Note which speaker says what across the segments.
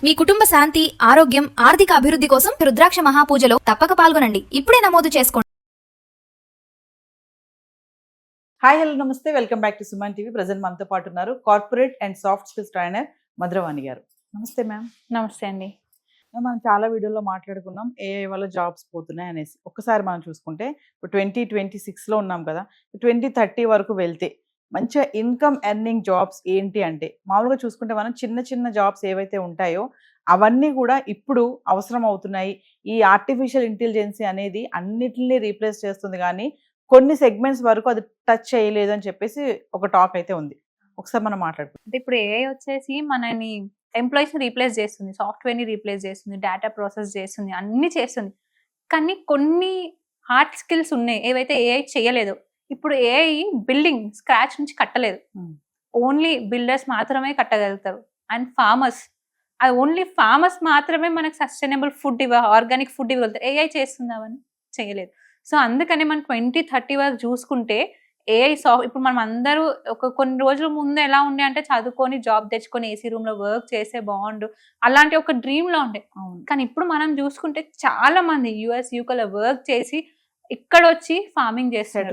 Speaker 1: మీ కుటుంబ శాంతి, ఆరోగ్యం, ఆర్థిక అభివృద్ధి కోసం రుద్రాక్ష మహాపూజలో తప్పక పాల్గొనండి. ఇప్పుడే నమోదు చేసుకోండి.
Speaker 2: హాయ్ హలో నమస్తే, welcome back to Suman TV. Present మనతో పాటు ఉన్నారు corporate and soft skills trainer Madhuravani గారు. నమస్తే మ్యామ్.
Speaker 3: నమస్తే అండి.
Speaker 2: మనం చాలా వీడియోలో మాట్లాడుకున్నాం ఏఐ వల్ల జాబ్స్ పోతున్నాయి అనేసి. ఒక్కసారి మనం చూసుకుంటే ఇప్పుడు 2026లో ఉన్నాం కదా, 2030 వరకు వెళ్తే మంచిగా ఇన్కమ్ ఎర్నింగ్ జాబ్స్ ఏంటి అంటే, మామూలుగా చూసుకుంటే మనం చిన్న చిన్న జాబ్స్ ఏవైతే ఉంటాయో అవన్నీ కూడా ఇప్పుడు అవసరం అవుతున్నాయి. ఈ ఆర్టిఫిషియల్ ఇంటెలిజెన్సీ అనేది అన్నిటిని రీప్లేస్ చేస్తుంది, కానీ కొన్ని సెగ్మెంట్స్ వరకు అది టచ్ చేయలేదు అని చెప్పేసి ఒక టాక్ అయితే ఉంది. ఒకసారి మనం మాట్లాడుకుంటాం.
Speaker 3: అంటే ఇప్పుడు ఏఐ వచ్చేసి మనని ఎంప్లాయీస్ని రీప్లేస్ చేస్తుంది, సాఫ్ట్వేర్ని రీప్లేస్ చేస్తుంది, డేటా ప్రాసెస్ చేస్తుంది, అన్ని చేస్తుంది. కానీ కొన్ని హార్డ్ స్కిల్స్ ఉన్నాయి ఏవైతే ఏఐ చేయలేదు. ఇప్పుడు ఏఐ బిల్డింగ్ స్క్రాచ్ నుంచి కట్టలేదు, ఓన్లీ బిల్డర్స్ మాత్రమే కట్టగలుగుతారు. అండ్ ఫార్మర్స్, అది ఓన్లీ ఫార్మర్స్ మాత్రమే మనకు సస్టైనబుల్ ఫుడ్ ఆర్గానిక్ ఫుడ్ ఇవ్వగలుగుతారు. ఏఐ చేస్తుంది అవన్నీ చేయలేదు. సో అందుకని మనం 2030 వరకు చూసుకుంటే ఏఐ ఇప్పుడు మనం అందరూ కొన్ని రోజుల ముందు ఎలా ఉండే అంటే చదువుకొని జాబ్ తెచ్చుకొని ఏసీ రూమ్ లో వర్క్ చేసే బాగుండు అలాంటి ఒక డ్రీమ్ లో ఉండే. కానీ ఇప్పుడు మనం చూసుకుంటే చాలా మంది యుఎస్ యూకేలో వర్క్ చేసి ఇక్కడ వచ్చి ఫార్మింగ్ చేస్తారు,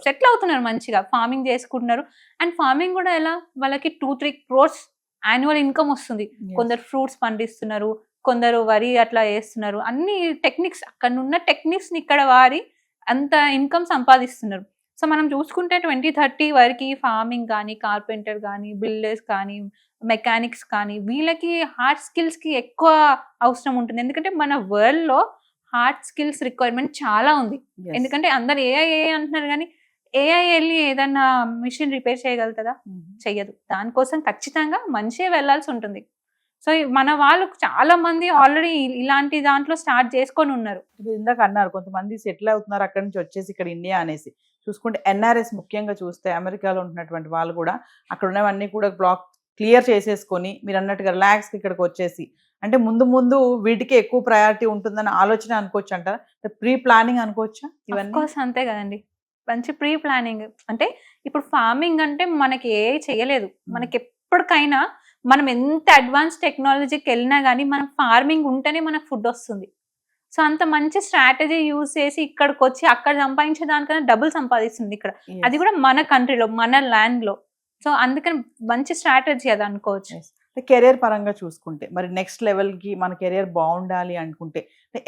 Speaker 3: సెటిల్ అవుతున్నారు, మంచిగా ఫార్మింగ్ చేసుకుంటున్నారు. అండ్ ఫార్మింగ్ కూడా ఎలా, వాళ్ళకి 2-3 crores యాన్యువల్ ఇన్కమ్ వస్తుంది. కొందరు ఫ్రూట్స్ పండిస్తున్నారు, కొందరు వరి అట్లా వేస్తున్నారు. అన్ని టెక్నిక్స్, అక్కడ ఉన్న టెక్నిక్స్ ని ఇక్కడ వారి అంత ఇన్కమ్ సంపాదిస్తున్నారు. సో మనం చూసుకుంటే 2030 వరకు ఫార్మింగ్ కానీ, కార్పెంటర్ కానీ, బిల్డర్స్ కానీ, మెకానిక్స్ కానీ, వీళ్ళకి హార్డ్ స్కిల్స్ కి ఎక్కువ అవసరం ఉంటుంది. ఎందుకంటే మన వరల్డ్ లో హార్డ్ స్కిల్స్ రిక్వైర్మెంట్ చాలా ఉంది. ఎందుకంటే అందరు ఏఐ అంటున్నారు, కానీ ఏఐ వెళ్ళి ఏదన్నా మిషన్ రిపేర్ చేయగలుగుతుందా? చెయ్యదు. దానికోసం ఖచ్చితంగా మంచిగా వెళ్లాల్సి ఉంటుంది. సో మన వాళ్ళు చాలా మంది ఆల్రెడీ ఇలాంటి దాంట్లో స్టార్ట్ చేసుకొని ఉన్నారు.
Speaker 2: ఇందాక అన్నారు కొంతమంది సెటిల్ అవుతున్నారు అక్కడి నుంచి వచ్చేసి ఇక్కడ ఇండియా అనేసి. చూసుకుంటే ఎన్ఆర్ఎస్ ముఖ్యంగా చూస్తే అమెరికాలో ఉంటున్నటువంటి వాళ్ళు కూడా అక్కడ ఉన్నవన్నీ కూడా బ్లాక్ క్లియర్ చేసేసుకొని మీరు అన్నట్టుగా రిలాక్స్కి ఇక్కడికి వచ్చేసి, అంటే ముందు ముందు వీటికి ఎక్కువ ప్రయారిటీ ఉంటుందని ఆలోచన అనుకోవచ్చు అంటారా? ప్రీ ప్లానింగ్ అనుకోవచ్చా ఇవన్నీ?
Speaker 3: అంతే కదండి, మంచి ప్రీ ప్లానింగ్. అంటే ఇప్పుడు ఫార్మింగ్ అంటే మనకి ఏ చేయలేదు, మనకి ఎప్పటికైనా మనం ఎంత అడ్వాన్స్ టెక్నాలజీకి వెళ్ళినా కానీ మనం ఫార్మింగ్ ఉంటేనే మనకు ఫుడ్ వస్తుంది. సో అంత మంచి స్ట్రాటజీ యూజ్ చేసి ఇక్కడికి వచ్చి అక్కడ సంపాదించే దానికన్నా డబుల్ సంపాదిస్తుంది ఇక్కడ, అది కూడా మన కంట్రీలో, మన ల్యాండ్ లో. సో అందుకని మంచి స్ట్రాటజీ అది అనుకోవచ్చు.
Speaker 2: కెరియర్ పరంగా చూసుకుంటే మరి నెక్స్ట్ లెవెల్కి మన కెరియర్ బాగుండాలి అనుకుంటే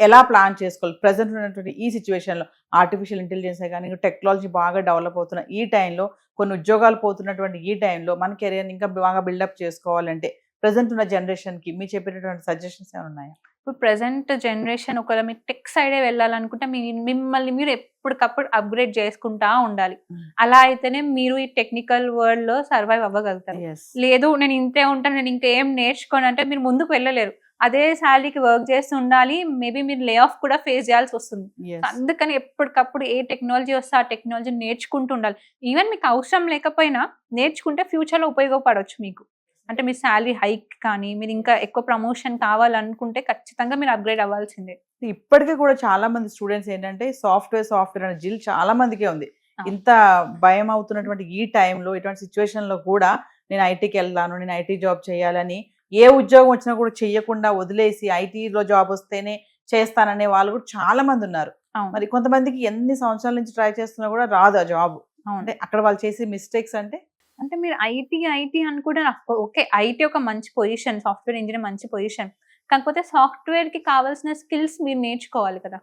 Speaker 2: ఎలా ప్లాన్ చేసుకోవాలి? ప్రజెంట్ ఉన్నటువంటి ఈ సిచ్యువేషన్లో ఆర్టిఫిషియల్ ఇంటెలిజెన్స్ కానీ టెక్నాలజీ బాగా డెవలప్ అవుతున్న ఈ టైంలో, కొన్ని ఉద్యోగాలు పోతున్నటువంటి ఈ టైంలో మన కెరియర్ని ఇంకా బాగా బిల్డప్ చేసుకోవాలంటే ప్రజెంట్ ఉన్న జనరేషన్కి మీరు చెప్పేటటువంటి సజెషన్స్ ఏమైనా ఉన్నాయా?
Speaker 3: ఇప్పుడు ప్రెసెంట్ జనరేషన్ ఒకవేళ మీరు టెక్ సైడే వెళ్ళాలనుకుంటే మిమ్మల్ని మీరు ఎప్పటికప్పుడు అప్గ్రేడ్ చేసుకుంటా ఉండాలి. అలా అయితేనే మీరు ఈ టెక్నికల్ వరల్డ్ లో సర్వైవ్ అవ్వగలుగుతారు. లేదు నేను ఇంతే ఉంటాను, నేను ఇంకా ఏం నేర్చుకోను అంటే మీరు ముందుకు వెళ్ళలేరు. అదే శాలరీకి వర్క్ చేస్తూ ఉండాలి, మేబీ మీరు లే ఆఫ్ కూడా ఫేస్ చేయాల్సి వస్తుంది. అందుకని ఎప్పటికప్పుడు ఏ టెక్నాలజీ వస్తే ఆ టెక్నాలజీ నేర్చుకుంటూ ఉండాలి. ఈవెన్ మీకు అవసరం లేకపోయినా నేర్చుకుంటే ఫ్యూచర్ లో ఉపయోగపడవచ్చు మీకు. అంటే మీ శాలరీ హైక్ కానీ, మీరు ఇంకా ఎక్కువ ప్రమోషన్ కావాలనుకుంటే ఖచ్చితంగా మీరు అప్గ్రేడ్ అవ్వాల్సిందే.
Speaker 2: ఇప్పటికీ కూడా చాలా మంది స్టూడెంట్స్ ఏంటంటే సాఫ్ట్వేర్ అనే జిల్ చాలా మందికే ఉంది. ఇంత భయం అవుతున్నటువంటి ఈ టైంలో, ఇటువంటి సిచ్యువేషన్ లో కూడా నేను ఐటీకి వెళ్తాను, నేను ఐటీ జాబ్ చేయాలని, ఏ ఉద్యోగం వచ్చినా కూడా చెయ్యకుండా వదిలేసి ఐటీలో జాబ్ వస్తేనే చేస్తాననే వాళ్ళు కూడా చాలా మంది ఉన్నారు. మరి కొంతమందికి ఎన్ని సంవత్సరాల నుంచి ట్రై చేస్తున్నా కూడా రాదు ఆ జాబ్. అంటే అక్కడ వాళ్ళు చేసే మిస్టేక్స్
Speaker 3: అంటే మీరు ఐటీ అనుకుంటే ఓకే, ఐటీ ఒక మంచి పొజిషన్, సాఫ్ట్వేర్ ఇంజనీర్ మంచి పొజిషన్. కాకపోతే సాఫ్ట్వేర్ కి కావాల్సిన స్కిల్స్ మీరు నేర్చుకోవాలి కదా.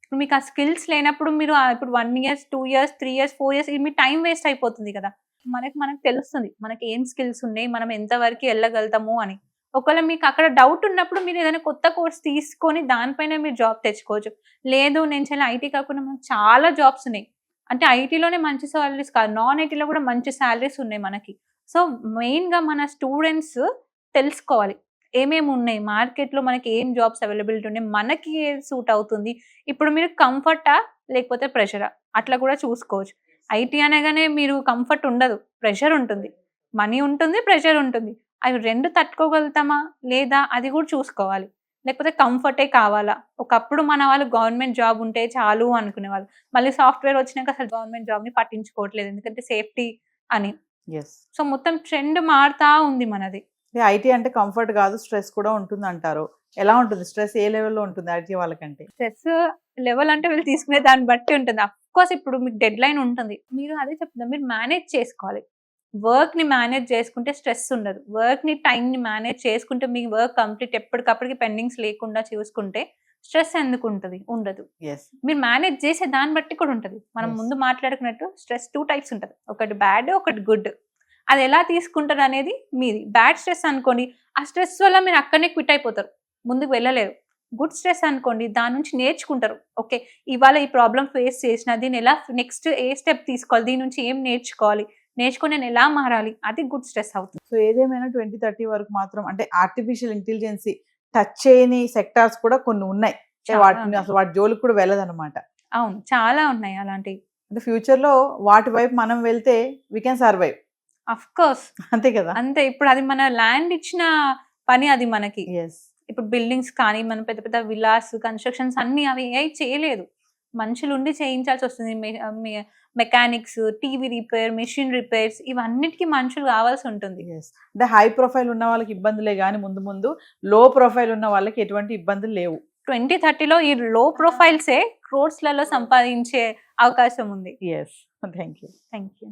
Speaker 3: ఇప్పుడు మీకు ఆ స్కిల్స్ లేనప్పుడు మీరు ఇప్పుడు 1 year 2 years 3 years 4 years మీ టైం వేస్ట్ అయిపోతుంది కదా. మనకు తెలుస్తుంది మనకి ఏం స్కిల్స్ ఉన్నాయి, మనం ఎంతవరకు వెళ్ళగలుగుతాము అని. ఒకవేళ మీకు అక్కడ డౌట్ ఉన్నప్పుడు మీరు ఏదైనా కొత్త కోర్స్ తీసుకొని దానిపైన మీరు జాబ్ తెచ్చుకోవచ్చు. లేదు నేను చాలా ఐటీ కాకుండా చాలా జాబ్స్ ఉన్నాయి, అంటే ఐటీలోనే మంచి సాలరీస్ కాదు, నాన్ ఐటీలో కూడా మంచి సాలరీస్ ఉన్నాయి మనకి. సో మెయిన్గా మన స్టూడెంట్స్ తెలుసుకోవాలి ఏమేమి ఉన్నాయి మార్కెట్లో, మనకి ఏం జాబ్స్ అవైలబిలిటీ ఉన్నాయి, మనకి ఏది సూట్ అవుతుంది. ఇప్పుడు మీరు కంఫర్టా లేకపోతే ప్రెషరా అట్లా కూడా చూసుకోవచ్చు. ఐటీ అనగానే మీరు కంఫర్ట్ ఉండదు, ప్రెషర్ ఉంటుంది, మనీ ఉంటుంది, ప్రెషర్ ఉంటుంది. అవి రెండు తట్టుకోగలుగుతామా లేదా అది కూడా చూసుకోవాలి. లేకపోతే కంఫర్టే కావాలా? ఒకప్పుడు మన వాళ్ళు గవర్నమెంట్ జాబ్ ఉంటే చాలు అనుకునే వాళ్ళు, మళ్ళీ సాఫ్ట్వేర్ వచ్చినాక అసలు గవర్నమెంట్ జాబ్ ని పట్టించుకోవట్లేదు, ఎందుకంటే సేఫ్టీ అని. సో మొత్తం ట్రెండ్ మారుతా ఉంది మనది.
Speaker 2: ఐటీ అంటే కంఫర్ట్ కాదు, స్ట్రెస్ కూడా ఉంటుంది అంటారు. ఎలా ఉంటుంది స్ట్రెస్, ఏ లెవెల్లో ఉంటుంది ఐటీ వాళ్ళకంటే?
Speaker 3: స్ట్రెస్ లెవెల్ అంటే వీళ్ళు తీసుకునే దాన్ని బట్టి ఉంటుంది. అఫ్ కోర్స్ ఇప్పుడు మీకు డెడ్ లైన్ ఉంటుంది. మీరు అదే చెప్తున్నా, మీరు మేనేజ్ చేసుకోవాలి. వర్క్ ని మేనేజ్ చేసుకుంటే స్ట్రెస్ ఉండదు. వర్క్ ని టైం ని మేనేజ్ చేసుకుంటే మీ వర్క్ కంప్లీట్ ఎప్పటికప్పటికి పెండింగ్స్ లేకుండా చూసుకుంటే స్ట్రెస్ ఎందుకు ఉంటుంది? ఉండదు.
Speaker 2: Yes.
Speaker 3: మీరు మేనేజ్ చేసే దాన్ని బట్టి కూడా ఉంటుంది. మనం
Speaker 2: Yes.
Speaker 3: ముందు మాట్లాడుకున్నట్టు స్ట్రెస్ 2 టైప్స్ ఉంటుంది. ఒకటి బ్యాడ్, ఒకటి గుడ్. అది ఎలా తీసుకుంటారు అనేది మీది. బ్యాడ్ స్ట్రెస్ అనుకోండి, ఆ స్ట్రెస్ వల్ల మీరు అక్కడనే క్విట్ అయిపోతారు, ముందుకు వెళ్ళలేరు. గుడ్ స్ట్రెస్ అనుకోండి, దాని నుంచి నేర్చుకుంటారు. ఓకే, ఇవాళ ఈ ప్రాబ్లం ఫేస్ చేసిన, దీన్ని ఎలా నెక్స్ట్ ఏ స్టెప్ తీసుకోవాలి, దీని నుంచి ఏం నేర్చుకోవాలి, నేర్చుకొని నేను ఎలా మారాలి, అది గుడ్ స్ట్రెస్ అవుతుంది.
Speaker 2: సో ఏదేమైనా 2030 వరకు మాత్రం అంటే ఆర్టిఫిషియల్ ఇంటెలిజెన్సీ టచ్ చేయని సెక్టార్స్ కూడా కొన్ని ఉన్నాయి.
Speaker 3: చాలా
Speaker 2: వాటిని
Speaker 3: ఉన్నాయి.
Speaker 2: అసలు వాటి జోలికి కూడా వెళ్ళదన్నమాట.
Speaker 3: అవును, చాలా ఉన్నాయి అలాంటివి.
Speaker 2: అంటే ఫ్యూచర్ లో వాటి వైపు మనం వెళ్తే we can survive.
Speaker 3: Of course
Speaker 2: అంతే కదా?
Speaker 3: అంతే. ఇప్పుడు అది మన ల్యాండ్ ఇచ్చిన పని అది మనకి.
Speaker 2: ఎస్.
Speaker 3: ఇప్పుడు బిల్డింగ్స్ కానీ, మన పెద్ద పెద్ద విలాస్ కన్స్ట్రక్షన్స్ అన్ని అవి ఏఐ చేయలేదు, మనుషులు ఉండి చేయించాల్సి వస్తుంది. Mechanics, TV repair, machine repairs, ఇవన్నిటికీ మనుషులు కావాల్సి ఉంటుంది.
Speaker 2: ఎస్. అంటే హై ప్రొఫైల్ ఉన్న వాళ్ళకి ఇబ్బందులే కానీ ముందు ముందు లో ప్రొఫైల్ ఉన్న వాళ్ళకి ఎటువంటి ఇబ్బందులు లేవు.
Speaker 3: 2030లో ఈ లో ప్రొఫైల్సే క్రోర్స్లలో సంపాదించే అవకాశం ఉంది.
Speaker 2: Yes. Thank you.
Speaker 3: Thank you.